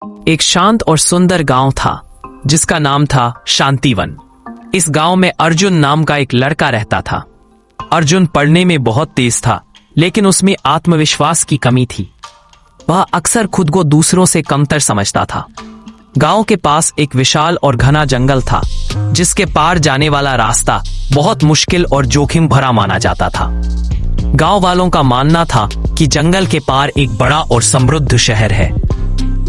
एक शांत और सुंदर गांव था जिसका नाम था शांतिवन। इस गांव में अर्जुन नाम का एक लड़का रहता था। अर्जुन पढ़ने में बहुत तेज था, लेकिन उसमें आत्मविश्वास की कमी थी। वह अक्सर खुद को दूसरों से कमतर समझता था। गांव के पास एक विशाल और घना जंगल था, जिसके पार जाने वाला रास्ता बहुत मुश्किल और जोखिम भरा माना जाता था। गांव वालों का मानना था कि जंगल के पार एक बड़ा और समृद्ध शहर है,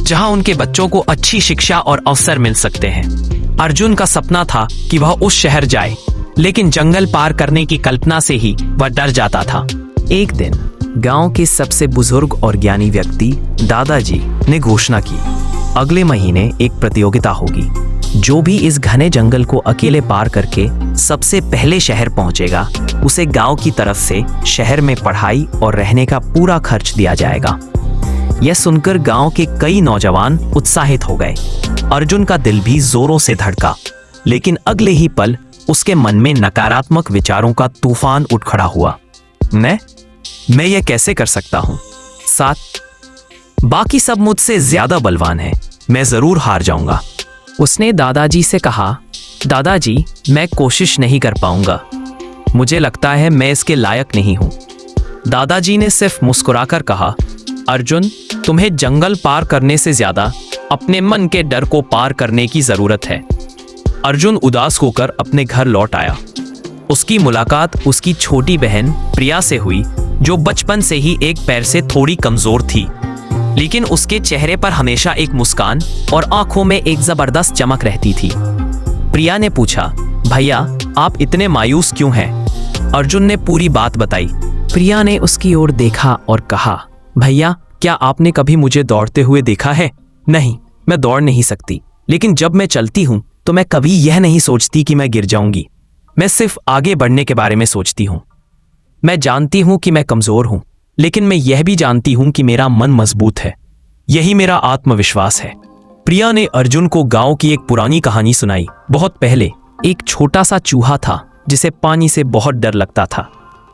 जहां उनके बच्चों को अच्छी शिक्षा और अवसर मिल सकते हैं। अर्जुन का सपना था कि वह उस शहर जाए, लेकिन जंगल पार करने की कल्पना से ही वह डर जाता था। एक दिन गांव के सबसे बुजुर्ग और ज्ञानी व्यक्ति दादाजी ने घोषणा की, अगले महीने एक प्रतियोगिता होगी। जो भी इस घने जंगल को अकेले पार करके सबसे पहले शहर पहुंचेगा, उसे गांव की तरफ से शहर में पढ़ाई और रहने का पूरा खर्च दिया जाएगा। यह सुनकर गांव के कई नौजवान उत्साहित हो गए। अर्जुन का दिल भी जोरों से धड़का, लेकिन अगले ही पल उसके मन में नकारात्मक विचारों का तूफान उठ खड़ा हुआ। मैं यह कैसे कर सकता हूं? बाकी सब मुझसे ज्यादा बलवान हैं, मैं जरूर हार जाऊंगा। उसने दादाजी से कहा, दादाजी, मैं कोशिश नहीं कर पाऊंगा, मुझे लगता है मैं इसके लायक नहीं हूं। दादाजी ने सिर्फ मुस्कुराकर कहा, अर्जुन, तुम्हें जंगल पार करने से ज्यादा अपने मन के डर को पार करने की जरूरत है। अर्जुन उदास होकर अपने घर लौट आया। उसकी मुलाकात उसकी छोटी बहन प्रिया से हुई, जो बचपन से ही एक पैर से थोड़ी कमजोर थी, लेकिन उसके चेहरे पर हमेशा एक मुस्कान और आंखों में एक जबरदस्त चमक रहती थी। प्रिया ने पूछा, भैया, आप इतने मायूस क्यों हैं? अर्जुन ने पूरी बात बताई। प्रिया ने उसकी ओर देखा और कहा, भैया, क्या आपने कभी मुझे दौड़ते हुए देखा है? नहीं, मैं दौड़ नहीं सकती, लेकिन जब मैं चलती हूँ तो मैं कभी यह नहीं सोचती कि मैं गिर जाऊंगी। मैं सिर्फ आगे बढ़ने के बारे में सोचती हूँ। मैं जानती हूँ कि मैं कमजोर हूँ, लेकिन मैं यह भी जानती हूँ कि मेरा मन मजबूत है। यही मेरा आत्मविश्वास है। प्रिया ने अर्जुन को गांव की एक पुरानी कहानी सुनाई। बहुत पहले एक छोटा सा चूहा था जिसे पानी से बहुत डर लगता था।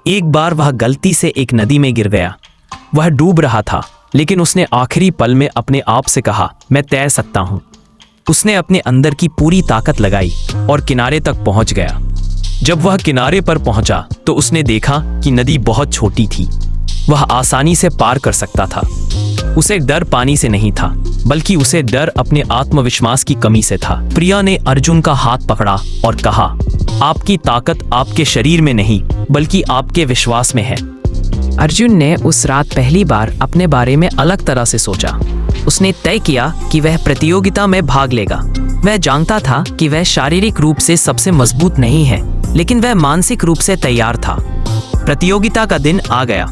एक बार वह गलती से एक नदी में गिर गया। वह डूब रहा था, लेकिन उसने आखिरी पल में अपने आप से कहा, मैं तैर सकता हूँ। उसने अपने अंदर की पूरी ताकत लगाई और किनारे तक पहुंच गया। जब वह किनारे पर पहुंचा तो उसने देखा कि नदी बहुत छोटी थी। वह आसानी से पार कर सकता था। उसे डर पानी से नहीं था, बल्कि उसे डर अपने आत्मविश्वास की कमी से था। प्रिया ने अर्जुन का हाथ पकड़ा और कहा, आपकी ताकत आपके शरीर में नहीं, बल्कि आपके विश्वास में है। अर्जुन ने उस रात पहली बार अपने बारे में अलग तरह से सोचा। उसने तय किया कि वह प्रतियोगिता में भाग लेगा। वह जानता था कि वह शारीरिक रूप से सबसे मजबूत नहीं है, लेकिन वह मानसिक रूप से तैयार था। प्रतियोगिता का दिन आ गया।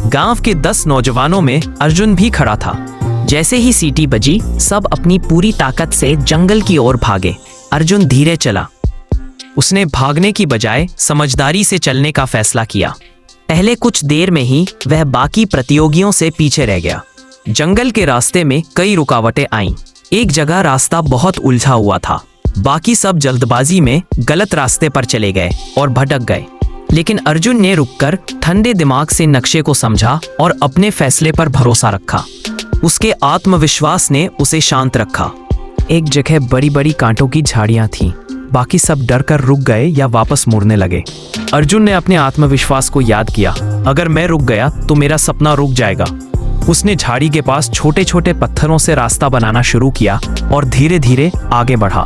गांव के 10 नौजवानों में अर्जुन भी खड़ा था। जैसे ही सीटी बजी, सब अपनी पूरी ताकत से जंगल की ओर भागे। अर्जुन धीरे चला। उसने भागने की बजाय समझदारी से चलने का फैसला किया। पहले कुछ देर में ही वह बाकी प्रतियोगियों से पीछे रह गया। जंगल के रास्ते में कई रुकावटें आईं। एक जगह रास्ता बहुत उलझा हुआ था। बाकी सब जल्दबाजी में गलत रास्ते पर चले गए और भटक गए। लेकिन अर्जुन ने रुककर ठंडे दिमाग से नक्शे को समझा और अपने फैसले पर भरोसा रखा। उसके आत्मविश्वास ने उसे शांत रखा। एक जगह बड़ी बड़ी कांटों की झाड़ियां थीं। बाकी सब डर कर रुक गए या वापस मुड़ने लगे। अर्जुन ने अपने आत्मविश्वास को याद किया, अगर मैं रुक गया तो मेरा सपना रुक जाएगा। उसने झाड़ी के पास छोटे छोटे पत्थरों से रास्ता बनाना शुरू किया और धीरे धीरे आगे बढ़ा।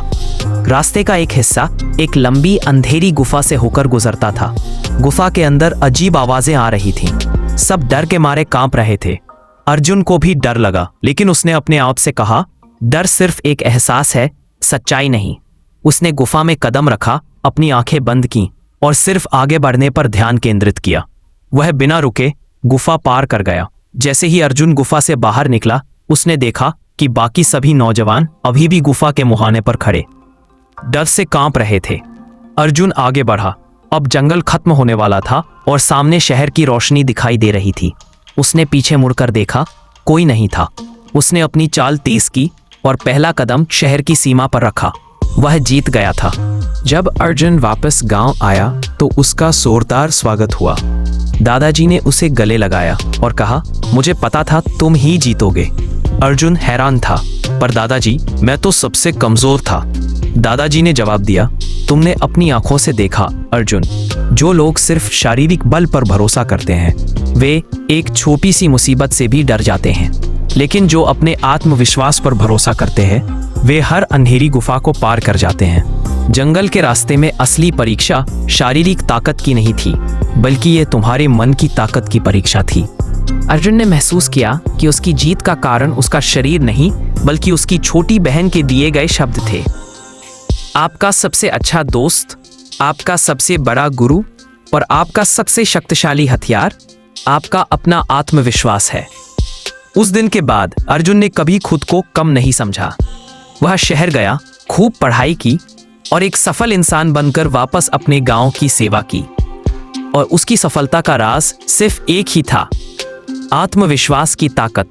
रास्ते का एक हिस्सा एक लंबी अंधेरी गुफा से होकर गुजरता था। गुफा के अंदर अजीब आवाजें आ रही थीं। सब डर के मारे कांप रहे थे। अर्जुन को भी डर लगा, लेकिन उसने अपने आप से कहा, डर सिर्फ एक एहसास है, सच्चाई नहीं। उसने गुफा में कदम रखा, अपनी आंखें बंद की और सिर्फ आगे बढ़ने पर ध्यान केंद्रित किया। वह बिना रुके गुफा पार कर गया। जैसे ही अर्जुन गुफा से बाहर निकला, उसने देखा कि बाकी सभी नौजवान अभी भी गुफा के मुहाने पर खड़े डर से कांप रहे थे। अर्जुन आगे बढ़ा। अब जंगल खत्म होने वाला था और सामने शहर की रोशनी दिखाई दे रही थी। उसने पीछे मुड़कर देखा, कोई नहीं था। उसने अपनी चाल तेज की और पहला कदम शहर की सीमा पर रखा। वह जीत गया था। जब अर्जुन वापस गांव आया तो उसका जोरदार स्वागत हुआ। दादाजी ने उसे गले लगाया और कहा, मुझे पता था तुम ही जीतोगे। अर्जुन हैरान था। पर दादाजी, मैं तो सबसे कमजोर था। दादाजी ने जवाब दिया, तुमने अपनी आंखों से देखा अर्जुन, जो लोग सिर्फ शारीरिक बल पर भरोसा करते हैं वे एक छोटी सी मुसीबत से भी डर जाते हैं, लेकिन जो अपने आत्मविश्वास पर भरोसा करते हैं वे हर अंधेरी गुफा को पार कर जाते हैं। जंगल के रास्ते में असली परीक्षा शारीरिक ताकत की नहीं थी, बल्कि ये तुम्हारे मन की ताकत की परीक्षा थी। अर्जुन ने महसूस किया कि उसकी जीत का कारण उसका शरीर नहीं, बल्कि उसकी छोटी बहन के दिए गए शब्द थे। आपका सबसे अच्छा दोस्त, आपका सबसे बड़ा गुरु और आपका सबसे शक्तिशाली हथियार आपका अपना आत्मविश्वास है। उस दिन के बाद अर्जुन ने कभी खुद को कम नहीं समझा। वह शहर गया, खूब पढ़ाई की और एक सफल इंसान बनकर वापस अपने गांव की सेवा की। और उसकी सफलता का राज सिर्फ एक ही था, आत्मविश्वास की ताकत।